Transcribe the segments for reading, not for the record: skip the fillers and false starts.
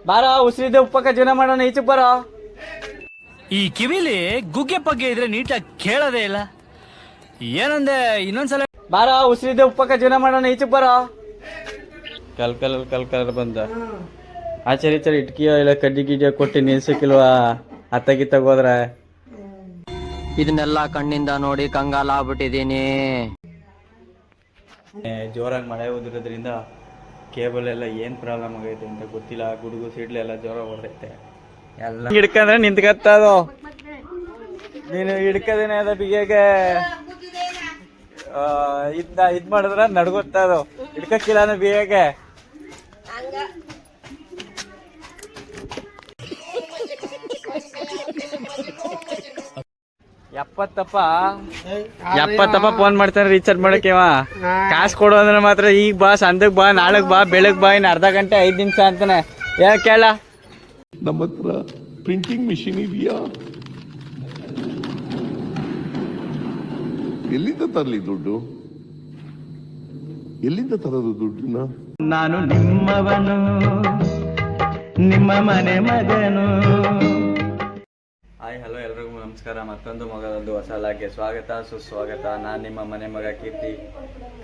ಬಾರೋ ಉಸಿರಿದ್ದೆ ಉಪ್ಪಕ್ಕ ಜೀವನ ಮಾಡೋಣ ಈಚಕ್ ಬರೋ. ಈ ಕಿವಿಲಿ ಗುಗ್ಗೆ ಪಗ್ಗೆ ಇದ್ರೆ ನೀಟಾಗಿ ಕೇಳೋದೇ ಇಲ್ಲ. ಏನಂದೆ ಇನ್ನೊಂದ್ಸಲ. ಬಾರೋ ಉಸಿರಿದ್ದೆ ಉಪ್ಪಕ್ಕ ಜೀವನ ಮಾಡೋಣ ಈಚಕ್ ಬರೋ. ಕಲ್ ಬಂದ ಆಚಾರಿ ಇಟ್ಕಿಯೋ ಇಲ್ಲ ಕಡ್ಡಿ ಗಿಡ್ಡಿಯೋ ಕೊಟ್ಟು ನಿಲ್ಸಕ್ಕಿಲ್ವಾ ಅತ್ತಗಿತ್ತಾಗ ಹೋದ್ರ. ಇದನ್ನೆಲ್ಲ ಕಣ್ಣಿಂದ ನೋಡಿ ಕಂಗಾಲ ಆಗ್ಬಿಟ್ಟಿದೀನಿ. ಜೋರಾಗಿ ಮಳೆ ಉದಿರೋದ್ರಿಂದ ಕೇಬಲ್ ಎಲ್ಲ ಏನ್ ಪ್ರಾಬ್ಲಮ್ ಆಗೈತೆ ಅಂತ ಗೊತ್ತಿಲ್ಲ. ಗುಡುಗು ಸಿಡ್ಲೆಲ್ಲ ಜೋರ ಹೊಡೆದೈತೆ. ಎಲ್ಲ ಹಿಡ್ಕಂದ್ರೆ ನಿಂತ್ಕತ್ತದು. ನೀನು ಹಿಡ್ಕದೇನೆ ಅದ ಬಿಗಿಯಾಗೆ ಇದ್ ಮಾಡಿದ್ರ ನಡ್ಗೊತ್ತದು. ಹಿಡ್ಕಕ್ಕಿಲ್ಲ ಅಂದ್ರೆ ಬಿಗಿಯಾಗೆ ಎಪ್ಪತ್ತಪ್ಪ ಫೋನ್ ಮಾಡ್ತಾನೆ ರೀಚಾರ್ಜ್ ಮಾಡಕ್ಕೆವ. ಕಾಸು ಕೊಡು ಅಂದ್ರೆ ಮಾತ್ರ ಈಗ ಬಾ, ಸಂದಕ್ ಬಾ, ನಾಳಕ್ ಬಾ, ಬೆಳಗ್ ಬಾ, ಇನ್ನು ಅರ್ಧ ಗಂಟೆ 5 ನಿಮಿಷ ಅಂತಾನೆ. ಕೇಳ ನಮ್ಮ ಹತ್ರ ಪ್ರಿಂಟಿಂಗ್ ಮಿಷಿನ್ ಇದೆಯಾ? ಎಲ್ಲಿಂದ ತರಲಿ ದುಡ್ಡು? ಎಲ್ಲಿಂದ ತರೋದು ದುಡ್ಡನ್ನ? ನಾನು ನಿಮ್ಮವನು, ನಿಮ್ಮ ಮನೆ ಮಗನು. ಹಾಯ್ ಹಲೋ ಎಲ್ರಿಗೂ ನಮಸ್ಕಾರ. ಮತ್ತೊಂದು ಮಗದೊಂದು ಹೊಸ ಲಾಗ್ಗೆ ಸ್ವಾಗತ ಸುಸ್ವಾಗತ. ನಾನು ನಿಮ್ಮ ಮನೆ ಮಗ ಕೀರ್ತಿ.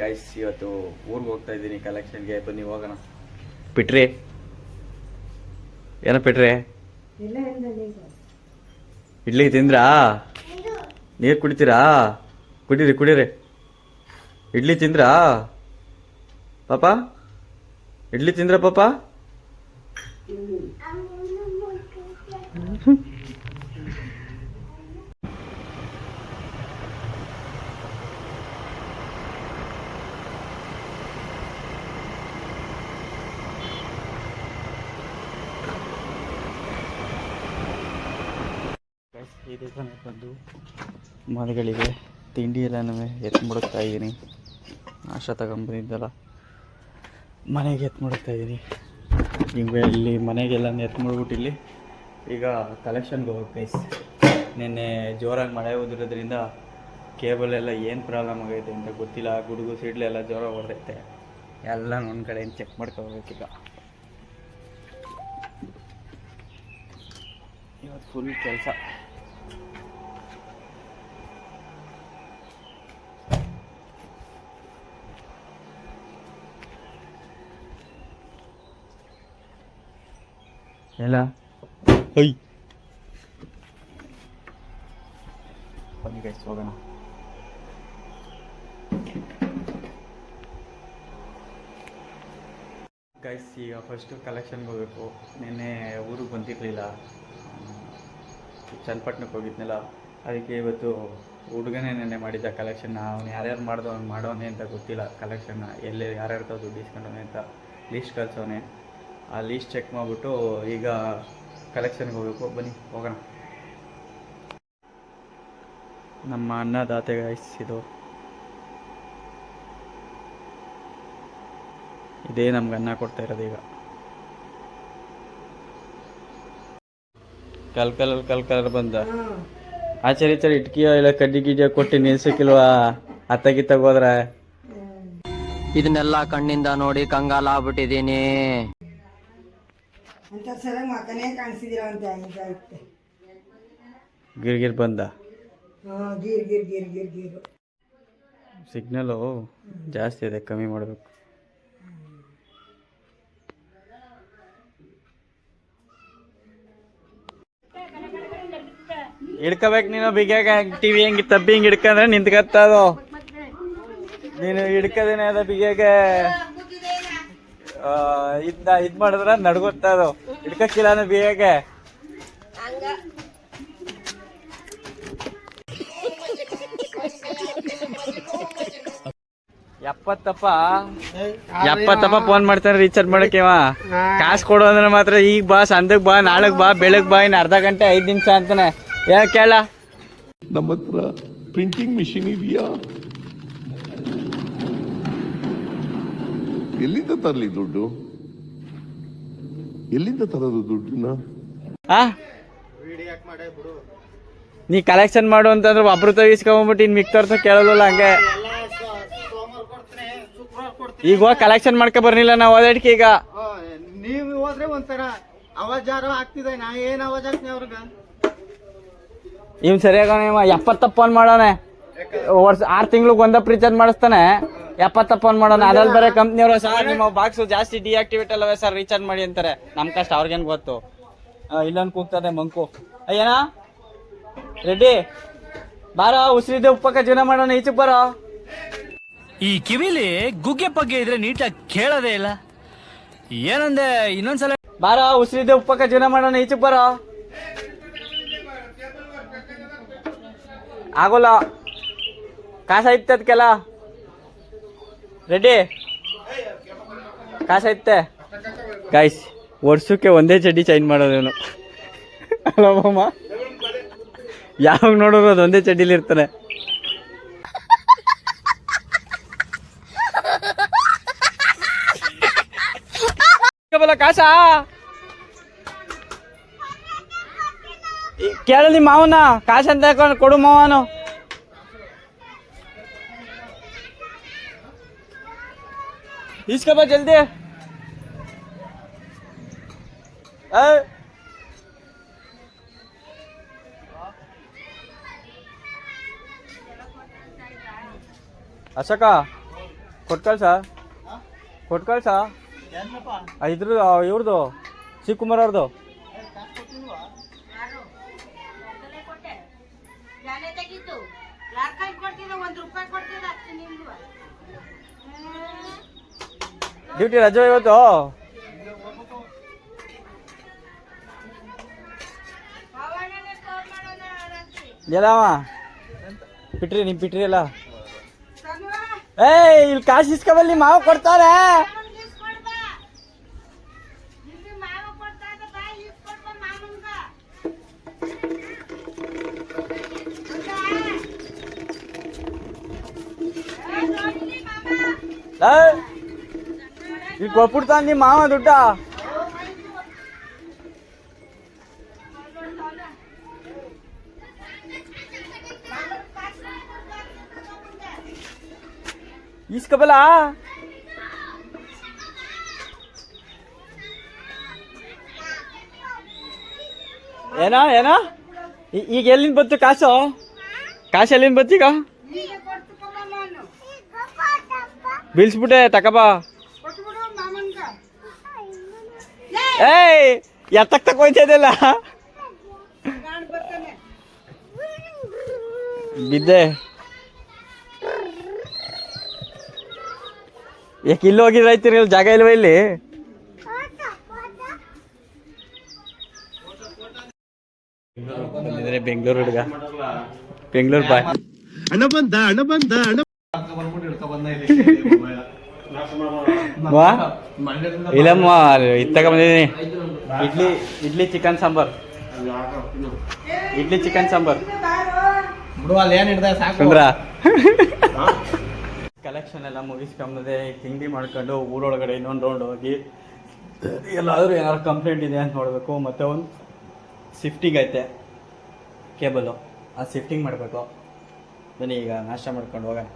ಗೈಸ್ ಇವತ್ತು ಊರಿಗೆ ಹೋಗ್ತಾ ಇದ್ದೀನಿ ಕಲೆಕ್ಷನ್ಗೆ. ಬನ್ನಿ ಹೋಗೋಣ. ಬಿಟ್ರಿ ಏನೋ ಬಿಟ್ರಿ ಇಡ್ಲಿ ತಿಂದ್ರಾ? ನೀರು ಕುಡಿತೀರಾ? ಕುಡೀರಿ. ಇಡ್ಲಿ ತಿಂದ್ರಾ ಪಾಪ? ಇಡ್ಲಿ ತಿಂದ್ರ ಪಾಪ? ಇದೆ ಬಂದು ಮನೆಗಳಿವೆ. ತಿಂಡಿ ಎಲ್ಲ ಎತ್ಬಿಡುತ್ತಾ ಇದ್ದೀನಿ. ನಾಷ್ಟ ತಗೊಂಬಂದಿದ್ದಲ್ಲ ಮನೆಗೆ ಎತ್ಬಿಡುತ್ತಾ ಇದ್ದೀನಿ. ಹಿಂಗೆ ಇಲ್ಲಿ ಮನೆಗೆಲ್ಲ ಎತ್ಬಿಡ್ಬಿಟ್ಟು ಇಲ್ಲಿ ಈಗ ಕಲೆಕ್ಷನ್ಗೆ ಹೋಗ್ಬೇಕು. ನಿನ್ನೆ ಜೋರಾಗಿ ಮಳೆ ಉದಿರೋದ್ರಿಂದ ಕೇಬಲ್ ಎಲ್ಲ ಏನು ಪ್ರಾಬ್ಲಮ್ ಆಗೈತೆ ಅಂತ ಗೊತ್ತಿಲ್ಲ. ಗುಡುಗು ಸಿಡ್ಲೆಲ್ಲ ಜೋರ ಹೊಡೆದೈತೆ. ಎಲ್ಲ ಒಂದು ಕಡೆ ಚೆಕ್ ಮಾಡ್ಕೋಬೇಕೀಗ. ಇವತ್ತು ಫುಲ್ ಕೆಲಸ. ಎಲ್ಲ ಬನ್ನಿ ಗೈಸ್ ಹೋಗೋಣ. ಗೈಸ್ ಈಗ ಫಸ್ಟು ಕಲೆಕ್ಷನ್ಗೆ ಹೋಗ್ಬೇಕು. ನಿನ್ನೆ ಊರಿಗೆ ಬಂದಿರಲಿಲ್ಲ, ಚನ್ನಪಟ್ಟಣಕ್ಕೆ ಹೋಗಿದ್ನಲ್ಲ. ಅದಕ್ಕೆ ಇವತ್ತು ಹುಡುಗನೇ ನೆನ್ನೆ ಮಾಡಿದ್ದ ಕಲೆಕ್ಷನ್ನ. ಅವನು ಯಾರ್ಯಾರು ಮಾಡೋನೆ ಅಂತ ಗೊತ್ತಿಲ್ಲ. ಕಲೆಕ್ಷನ್ನ ಎಲ್ಲಿ ಯಾರ್ಯಾರು ದುಡ್ಡು ಇಸ್ಕೊಂಡವನೆ ಅಂತ ಲೀಸ್ಟ್ ಕಳ್ಸೋನೆ. ಆ ಲೀಸ್ಟ್ ಚೆಕ್ ಮಾಡಿಬಿಟ್ಟು ಈಗ ಕಲೆಕ್ಷನ್ಗೆ ಹೋಗ್ಬೇಕು. ಬನ್ನಿ ಹೋಗೋಣ. ನಮ್ಮ ಅನ್ನದಾತೆ ಗೈಸ್ ಇದು. ಇದೇ ನಮ್ಗೆ ಅನ್ನ ಕೊಡ್ತಾ ಇರೋದು ಈಗ. ಕಲ್ ಬಂದ ಆಚಾರಿ ಇಟ್ಕಿಯೋ ಇಲ್ಲ ಕಡ್ಡಿ ಗಿಡ್ಡಿಯೋ ಕೊಟ್ಟು ನಿಲ್ಸಕ್ಕಿಲ್ವಾ ಅತ್ತಗಿತ್ತಾಗ ಹೋದ್ರ. ಇದನ್ನೆಲ್ಲ ಕಣ್ಣಿಂದ ನೋಡಿ ಕಂಗಾಲ ಆಗ್ಬಿಟ್ಟಿದೀನಿ. ಗಿರ್ಗಿರ್ ಬಂದ. ಸಿಗ್ನಲು ಜಾಸ್ತಿ ಇದೆ, ಕಮ್ಮಿ ಮಾಡಬೇಕು. ಹಿಡ್ಕೋಬೇಕು ನೀನು ಬಿಗಿಯಾಗ. ಟಿವಿ ಹೆಂಗೆ ತಬ್ಬಿ ಹಿಂಗೆ ಹಿಡ್ಕಂದ್ರೆ ನಿಂತ್ಕತ್ತದು. ನೀನು ಹಿಡ್ಕದೇನೆ ಅದ ಬಿಗಿಯಾಗೆ ಇದ್ ಮಾಡಿದ್ರ ನಡ್ಗೊತ್ತದು. ಹಿಡ್ಕಕ್ಕಿಲ್ಲ ಅಂದ್ರೆ ಬಿಗಿಯಾಗೆ ಎಪ್ಪತ್ತಪ್ಪ ಫೋನ್ ಮಾಡ್ತಾನೆ ರೀಚಾರ್ಜ್ ಮಾಡಕ್ಕೆವ. ಕಾಸು ಕೊಡು ಅಂದ್ರೆ ಮಾತ್ರ ಈಗ ಬಾ, ಸಂದಕ್ ಬಾ, ನಾಳಕ್ ಬಾ, ಬೆಳಗ್ ಬಾ, ಇನ್ನು ಅರ್ಧ ಗಂಟೆ 5 ನಿಮಿಷ ಅಂತಾನೆ. ಕೇಳ ನಮ್ಮ ಹತ್ರ ಪ್ರಿಂಟಿಂಗ್ ಮಿಷಿನ್ ಇದೆಯಾ? ಎಲ್ಲಿಂದ ತರಲಿ ದುಡ್ಡು? ಎಲ್ಲಿಂದ ತರೋದು ದುಡ್ಡನ್ನ? ನೀ ಕಲೆಕ್ಷನ್ ಮಾಡು ಅಂತಂದ್ರೆ ಒಬ್ರು ತಗಿಸ್ಕೊಂಬಿಟ್ಟು ಇನ್ ಮಿಕ್ತರ್ಸ ಕೇಳೋದಿಲ್ಲ. ಹಂಗೆ ಈಗ ಹೋಗಿ ಕಲೆಕ್ಷನ್ ಮಾಡ್ಕೊ ಬರ್ನಿಲ್ಲ ನಾವು ಓದಾಡ್ಕೆ. ಈಗ ನೀವು ಹೋದ್ರೆ ಒಂಥರ ಅವಾಜಾರ ಆಗ್ತಿದೆ. ನಾ ಏನ್ ಅವಾಜ್ ಆಗ್ತೀನಿ ಅವ್ರಿಗೆ? ಇವ್ ಸರಿಯಾಗ 70 ಫೋನ್ ಮಾಡೋಣ, ವರ್ಷ 6 ತಿಂಗ್ಳಿಗೆ ಒಂದಪ್ಪ ರೀಚಾರ್ಜ್ ಮಾಡಿಸ್ತಾನೆ. 70 ಫೋನ್ ಮಾಡೋಣ. ಅದ್ರಲ್ಲಿ ಬೇರೆ ಕಂಪ್ನಿಯವರು ಸರ್ ನಿಮ್ಮ ಬಾಕ್ಸ್ ಜಾಸ್ತಿ ಡಿಆಕ್ಟಿವೇಟ್ ಅಲ್ಲವೇ ಸರ್, ರೀಚಾರ್ಜ್ ಮಾಡಿ ಅಂತಾರೆ. ನಮ್ ಕಷ್ಟ ಅವ್ರಿಗೇನು ಗೊತ್ತು. ಇಲ್ಲೊಂದು ಕೂಗ್ತದೆ ಮಂಕು. ಅಯ್ಯನ ರೆಡ್ಡಿ ಬಾರ, ಉಸಿರಿದೆ ಉಪ್ಪಕ್ಕ ಜೀವನ ಮಾಡೋಣ, ಈಚಕ್ ಬರೋ. ಈ ಕಿವಿಲಿ ಗುಗ್ಗೆ ಪಗ್ಗೆ ಇದ್ರೆ ನೀಟಾಗಿ ಕೇಳೋದೇ ಇಲ್ಲ. ಏನಂದೆ ಇನ್ನೊಂದ್ಸಲ ಬಾರ, ಉಸಿರಿದೆ ಉಪ್ಪಕ್ಕ ಜೀವನ ಮಾಡೋಣ, ಈಚಕ್ ಬರೋ. ಆಗೋಲ್ಲ, ಕಾಸ ಐತೆ ಅದಕ್ಕೆಲ್ಲ. ರೆಡ್ಡಿ ಕಾಸ ಐತೆ ಗಾಯ್ಸ್. ವರ್ಷಕ್ಕೆ ಒಂದೇ ಚಡ್ಡಿ ಚೇಂಜ್ ಮಾಡೋದೇನು ಅಲ್ಲಮ್ಮ, ಯಾವಾಗ ನೋಡೋರು ಅದು ಒಂದೇ ಚಡ್ಡಿಲಿ ಇರ್ತಾನೆ. ಕಾಸ ಕೇಳಲಿ ಮಾವನ, ಕಾಸ ಅಂತ ಕೊಡು ಮಾವನು. इसके बाद जल्दी ಅಶೋಕ ಕೊಟ್ಕಳ್ಸ ಇದ್ರ ಇವ್ರದು ಶಿವಕುಮಾರ್ ಅವ್ರದ್ದು. ಡ್ಯೂಟಿ ರಜೆ ಇವತ್ತು. ಎಲ್ಲವ ಬಿಟ್ರಿ ನಿಮ್ ಬಿಟ್ರಿ ಎಲ್ಲ. ಇಲ್ಲಿ ಕಾಸು ಇಸ್ಕೊಬಲ್ಲಿ ಮಾವ ಕೊಡ್ತಾರೆ. ಇಲ್ಲಿ ಕೊಟ್ಬಿಡ್ತಾನ ನಿಮ್ಮ ಮಾವ ದುಡ್ಡ. ಇಸ್ಕಬಲ್ಲ ಏನೋ ಏನೋ ಈಗ ಎಲ್ಲಿಂದ ಬಂತು ಕಾಸು? ಎಲ್ಲಿಂದ ಬಂತು ಈಗ? ಬೀಳ್ಸ್ಬಿಟ್ಟೆ ತಕಬಾ. ಏಯ್ ಎತ್ತಕ್ ತಕೋಯ್ತದಲ್ಲ ಬಿದ್ದೆ. ಯಾಕೆ ಇಲ್ಲಿ ಹೋಗಿ ರೈತರು ಜಾಗ ಇಲ್ವ ಇಲ್ಲಿ? ಬೆಂಗಳೂರು ಹುಡುಗ, ಬೆಂಗಳೂರು ಬಾಯ್. ಹಣ ಬಂದ ಇಲ್ಲಮ್ಮ ಇತ್ತಾಗ ಬಂದಿದ್ದೀನಿ. ಇಡ್ಲಿ ಚಿಕನ್ ಸಾಂಬಾರ್. ಕಲೆಕ್ಷನ್ ಎಲ್ಲ ಮುಗಿಸ್ಕೊಂಬಂದೆ. ತಿಂಡಿ ಮಾಡ್ಕೊಂಡು ಊರೊಳಗಡೆ ಇನ್ನೊಂದು ರೌಂಡ್ ಹೋಗಿ ಎಲ್ಲಾದರೂ ಏನಾದ್ರು ಕಂಪ್ಲೇಂಟ್ ಇದೆ ಅಂತ ನೋಡಬೇಕು. ಮತ್ತೆ ಒಂದು ಶಿಫ್ಟಿಂಗ್ ಐತೆ ಕೇಬಲು, ಅದು ಶಿಫ್ಟಿಂಗ್ ಮಾಡಬೇಕು. ಬನ್ನಿ ಈಗ ನಾಷ್ಟ ಮಾಡ್ಕೊಂಡು ಹೋಗೋಣ.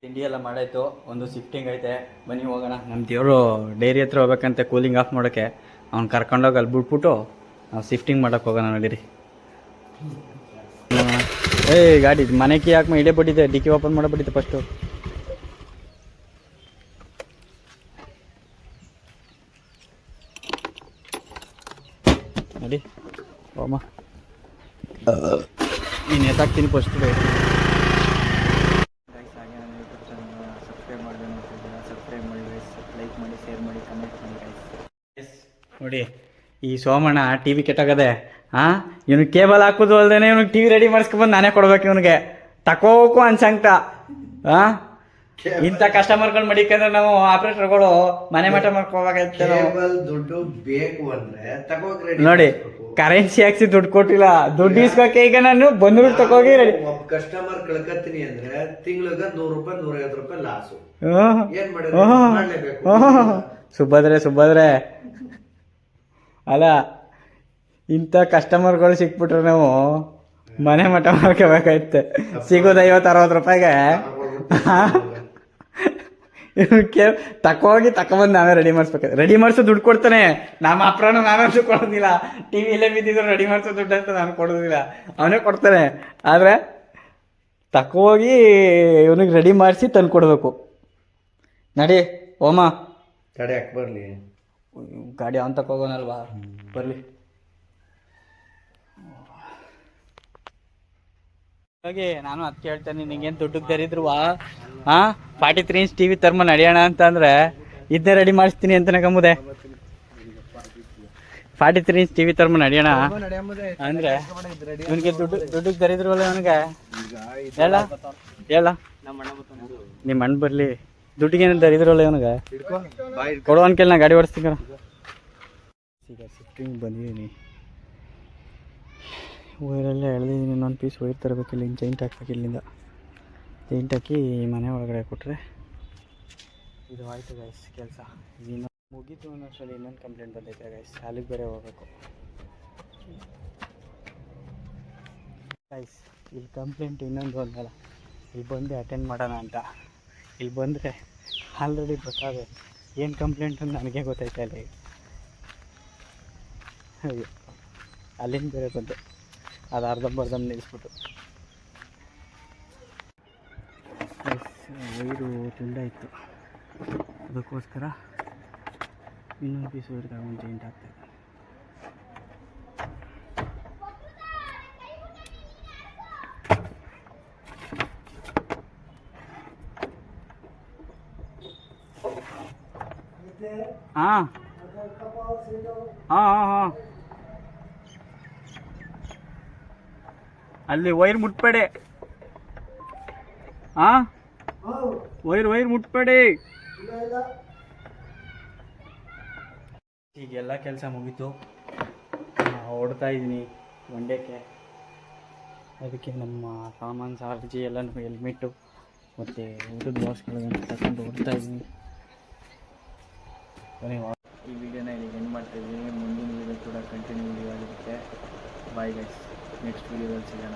ತಿಂಡಿ ಎಲ್ಲ ಮಾಡಾಯ್ತು, ಒಂದು ಶಿಫ್ಟಿಂಗ್ ಐತೆ. ಬನ್ನಿ ಹೋಗೋಣ. ನಮ್ಮ ದೇವರು ಡೈರಿ ಹತ್ರ ಹೋಗ್ಬೇಕಂತೆ ಕೂಲಿಂಗ್ ಆಫ್ ಮಾಡೋಕ್ಕೆ. ಅವ್ನು ಕರ್ಕೊಂಡೋಗಿ ಅಲ್ಲಿ ಬಿಟ್ಬಿಟ್ಟು ನಾವು ಶಿಫ್ಟಿಂಗ್ ಮಾಡೋಕ್ಕೆ ಹೋಗೋಣ. ನಡೀರಿ. ಗಾಡಿ ಮನೆ ಕೀ ಹಾಕಿ ಇಡೇ ಬಿಟ್ಟಿದ್ದೆ, ಡಿಕ್ಕಿ ಓಪನ್ ಮಾಡಬಿಟ್ಟಿದ್ದೆ ಫಸ್ಟು. ನಡಿ ಓಮ, ನೀನು ಎತ್ತಾಕ್ತೀನಿ ಫಸ್ಟ್. ಸಬ್ಸ್ಕ್ರೈಬ್ ಮಾಡಿ, ಲೈಕ್ ಮಾಡಿ, ಶೇರ್ ಮಾಡಿ, ಕಮೆಂಟ್ ಮಾಡಿ. ನೋಡಿ ಈ ಸೋಮಣ್ಣ ಟಿ ವಿ ಕೆಟ್ಟಾಗದೆ. ಇವನು ಕೇಬಲ್ ಹಾಕೋದು ಅಲ್ದೇನೆ ಇವನಿಗೆ ಟಿ ವಿ ರೆಡಿ ಮಾಡಿಸ್ಕೊಂಡ್ಬಂದು ನಾನೇ ಕೊಡ್ಬೇಕು ಇವನಿಗೆ. ತಕೋಕು ಅನ್ಸಂಗ್ತ. ಇಂಥ ಕಸ್ಟಮರ್ಗಳು ಮಡಿಕಂದ್ರೆ ನಾವು ಆಪರೇಟರ್ಗಳು ಮನೆ ಮಠ ಮಾಡ್ಕೋಬೇಕಾಗತ್ತೆ. ದುಡ್ಡು ಬೇಕು ಅಂದ್ರೆ ನೋಡಿ ಕರೆನ್ಸಿ ಹಾಕ್ಸಿ ದುಡ್ಡು ಕೊಟ್ಟಿಲ್ಲ, ದುಡ್ಡು ಇಸ್ಕೋಕೆ ಈಗ ನಾನು ಬಂದ್ರು ತಕೋಗಿ ರೆಡಿ. ಕಸ್ಟಮರ್ ಕಳ್ಕತ್ತೀನಿ ಅಂದ್ರೆ ತಿಂಗಳಿಗೆ 100 ರೂಪಾಯಿ 150 ರೂಪಾಯಿ ಲಾಸು. ಏನ್ ಸುಬ್ಬದ್ರೆ ಅಲ್ಲ, ಇಂಥ ಕಸ್ಟಮರ್ಗಳು ಸಿಕ್ಬಿಟ್ರೆ ನಾವು ಮನೆ ಮಠ ಮಾಡ್ಕೋಬೇಕಾಯ್ತೆ. ಸಿಗೋದು 50-60 ರೂಪಾಯಿಗೆ. ತಕೋಗಿ ತಕೊಂಬಂದು ನಾವೇ ರೆಡಿ ಮಾಡಿಸ್ಬೇಕು. ರೆಡಿ ಮಾಡಿಸೋ ದುಡ್ಡು ಕೊಡ್ತಾನೆ, ನಮ್ಮ ಅಪ್ರಾನು ನಾನಂತೂ ಕೊಡೋದಿಲ್ಲ. ಟಿ ವಿಯಲ್ಲೇ ಬಿದ್ದಿದ್ರು ರೆಡಿ ಮಾಡಿಸೋ ದುಡ್ಡು ಅಂತ ನಾನು ಕೊಡೋದಿಲ್ಲ, ಅವನೇ ಕೊಡ್ತಾನೆ. ಆದರೆ ತಕೋಗಿ ಇವನಿಗೆ ರೆಡಿ ಮಾಡಿಸಿ ತಂದು ಕೊಡಬೇಕು. ನಡಿ ಓಮ, ತಡೆ ಯಾಕೆ ಬರಲಿ, ಗಾಡಿ ಅವನ್ ತಕೋಗೋನಲ್ವಾ, ಬರಲಿ. ಹಾಗೆ ನಾನು ಅದಕ್ಕೆ ಹೇಳ್ತೇನೆ, ನಿನಗೇನು ದುಡ್ಡಿಗೆ ದರಿದ್ರುವಾ 43 ಇಂಚ್ ಟಿ ವಿ ತರ್ಮ ನಡೆಯೋಣ ಅಂತ ಅಂದರೆ ಇದನ್ನೇ ರೆಡಿ ಮಾಡಿಸ್ತೀನಿ ಅಂತಲೇ ಕಮ್ಮುದೆ. 43 ಇಂಚ್ ಟಿ ವಿ ತರ್ಮ ನಡೆಯೋಣ ಅಂದರೆ ಇವನಿಗೆ ದುಡ್ಡಿಗೆ ದರಿದ್ರವಲ್ಲ ಇವನಿಗೆ. ಹೇಳ ಹೇಳ ನಿಮ್ಮ ಅಣ್ಣ ಬರಲಿ, ದುಡ್ಡಿಗೆ ಏನು ದರಿದ್ರವಲ್ಲ ಇವನಿಗೆ. ಕೊಡೋ ಅನ್ಕೇಳಿ ನಾ ಗಾಡಿ ಓಡಿಸ್ತೀನಿ. ಈಗ ಶಿಫ್ಟಿಂಗ್ ಬಂದಿದ್ದೀನಿ, ವೈರೆಲ್ಲ ಎಳೆದಿದ್ದೀನಿ. ಇನ್ನೊಂದು ಪೀಸ್ ವೈರ್ ತರಬೇಕಿಲ್ಲ, ಇನ್ನು ಜೈಂಟ್ ಹಾಕ್ಬೇಕು. ಇಲ್ಲಿಂದ ಜೈಂಟ್ ಹಾಕಿ ಮನೆ ಒಳಗಡೆ ಕೊಟ್ಟರೆ ಇದು ಆಯಿತು ಗೈಸ್ ಕೆಲಸ. ಇನ್ನು ಮುಗೀತು ಅನ್ನೋಷ್ಟರಲ್ಲಿ ಇನ್ನೊಂದು ಕಂಪ್ಲೇಂಟ್ ಬಂದೈತೆ ಗೈಸ್, ಅಲ್ಲಿಗೆ ಬೇರೆ ಹೋಗಬೇಕು ಗೈಸ್. ಇಲ್ಲಿ ಕಂಪ್ಲೇಂಟ್ ಇನ್ನೊಂದು ಒಂದಲ್ಲ, ಇಲ್ಲಿ ಬಂದು ಅಟೆಂಡ್ ಮಾಡೋಣ ಅಂತ. ಇಲ್ಲಿ ಬಂದರೆ ಆಲ್ರೆಡಿ ಗೊತ್ತಾದೆ ಏನು ಕಂಪ್ಲೇಂಟ್ ಅಂತ ನನಗೆ ಗೊತ್ತೈತೆ. ಅಲ್ಲಿ ಅಯ್ಯೋ, ಅಲ್ಲಿಂದ ಬೇರೆ ಬಂದೆ, ಅದು ಅರ್ಧಂಬರ್ಧಂ ನಿಲ್ಲಿಸ್ಬಿಟ್ಟು. ವೈರು ತುಂಡಾಯಿತು, ಅದಕ್ಕೋಸ್ಕರ ಇನ್ನೊಂದು ಪೀಸ್ ವೈರ್ ತಗೊಂಡು ಜೈಂಟ್ ಆಗ್ತಾಯಿದೆ. ಹಾಂ ಹಾಂ ಹಾಂ ಹಾಂ, ಅಲ್ಲಿ ವೈರ್ ಮುಟ್ಬೇಡಿ. ಹಾಂ ವೈರ್ ಮುಟ್ಬೇಡಿ. ಈಗೆಲ್ಲ ಕೆಲಸ ಮುಗೀತು, ಹೊಡ್ತಾ ಇದ್ದೀನಿ ಮಂಡ್ಯಕ್ಕೆ. ಅದಕ್ಕೆ ನಮ್ಮ ಸಾಮಾನು ಚಾರ್ಜಿ ಎಲ್ಲನೂ ಹೆಲ್ಮೆಟ್ಟು ಮತ್ತು ಊಟದ ಬಾಕ್ಸ್ಗಳನ್ನ ತಗೊಂಡು ಹೊಡ್ತಾ ಇದ್ದೀನಿ. ಈ ವಿಡಿಯೋನ ಇಲ್ಲಿಗೆ ಎಂಡ್ ಮಾಡ್ತಾಯಿದ್ದೀನಿ. ಮುಂದಿನ ವಿಡಿಯೋ ಕೂಡ ಕಂಟಿನ್ಯೂ ವಿಡಿಯೋ ಆಗಿರುತ್ತೆ. ಬಾಯ್ ಗೈಸ್, ನೆಕ್ಸ್ಟ್ ವಿಡಿಯೋದಲ್ಲಿ ಸಿಗೋಣ.